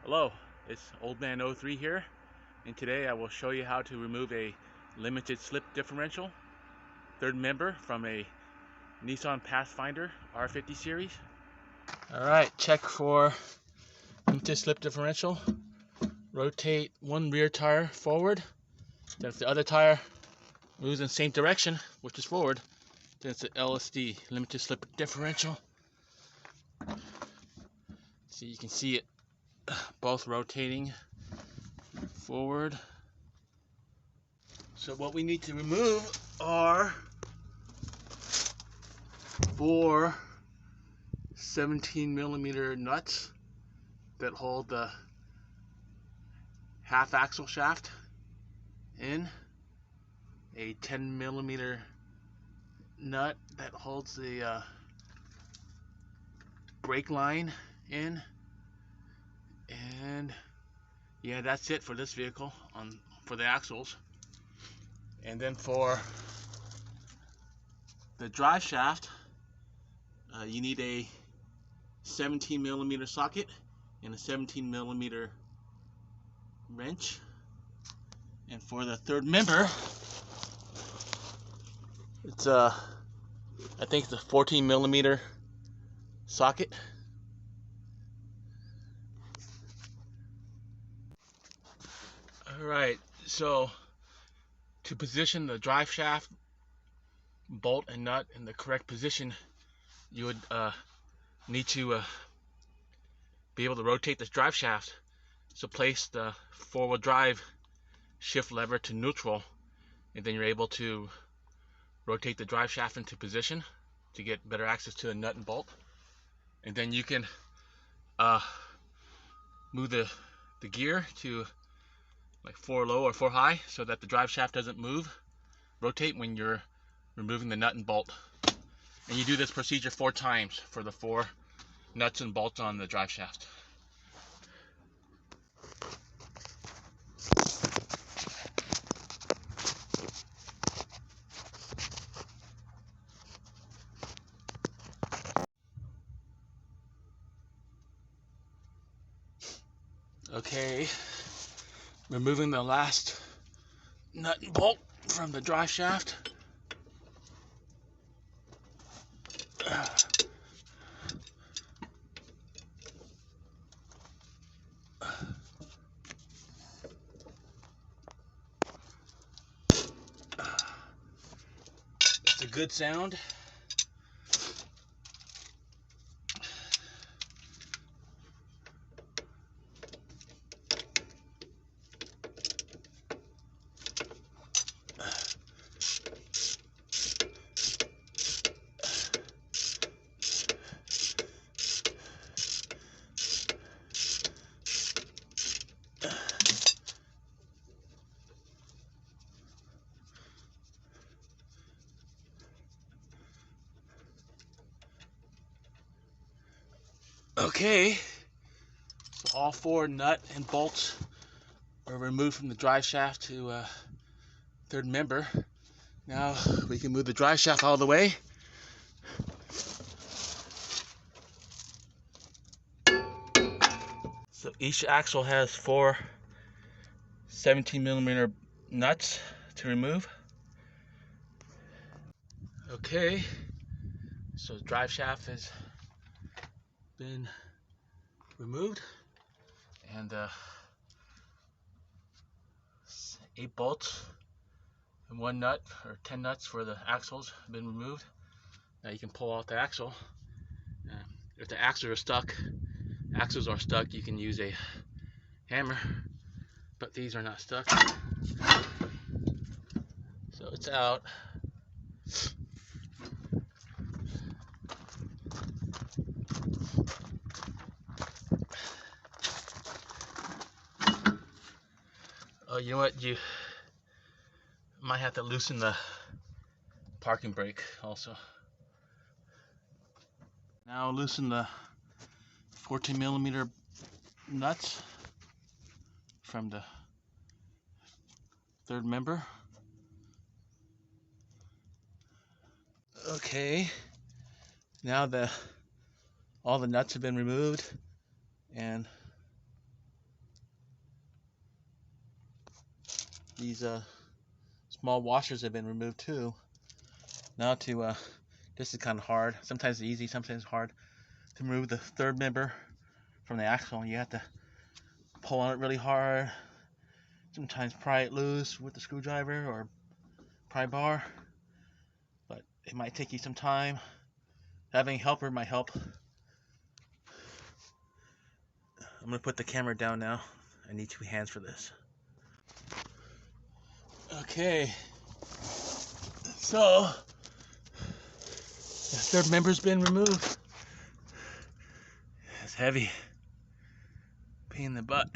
Hello, it's Old Man 03 here, and today I will show you how to remove a limited slip differential, third member from a Nissan Pathfinder R50 series. Alright, check for limited slip differential. Rotate one rear tire forward, then if the other tire moves in the same direction, which is forward, then it's an LSD, limited slip differential. So you can see it both rotating forward. So what we need to remove are 4 17mm nuts that hold the half axle shaft in, a 10mm nut that holds the brake line in, and yeah, that's it for this vehicle for the axles. And then for the drive shaft, you need a 17mm socket and a 17mm wrench. And for the third member, it's I think it's a 14mm socket. Alright, so to position the drive shaft bolt and nut in the correct position, you would need to be able to rotate this drive shaft. So place the four-wheel drive shift lever to neutral, and then you're able to rotate the drive shaft into position to get better access to the nut and bolt. And then you can move the gear to like 4 low or 4 high so that the drive shaft doesn't rotate when you're removing the nut and bolt. And you do this procedure 4 times for the 4 nuts and bolts on the drive shaft. Okay, removing the last nut and bolt from the drive shaft. It's a good sound. Okay, so all 4 nut and bolts are removed from the drive shaft to third member. Now we can move the drive shaft all the way. So each axle has 4 17mm nuts to remove. Okay, so the drive shaft has been removed, and 8 bolts and 1 nut, or 10 nuts for the axles have been removed. Now you can pull out the axle. If the axles are stuck, you can use a hammer, but these are not stuck. So it's out. Oh, you know what? You might have to loosen the parking brake also. Now loosen the 14mm nuts from the third member. Okay, now all the nuts have been removed, and these small washers have been removed too. Now this is kind of hard. Sometimes it's easy, sometimes it's hard to remove the third member from the axle. You have to pull on it really hard. Sometimes pry it loose with the screwdriver or pry bar. But it might take you some time. Having a helper might help. I'm gonna put the camera down now. I need 2 hands for this. Okay. So the third member's been removed. It's heavy. Pain in the butt.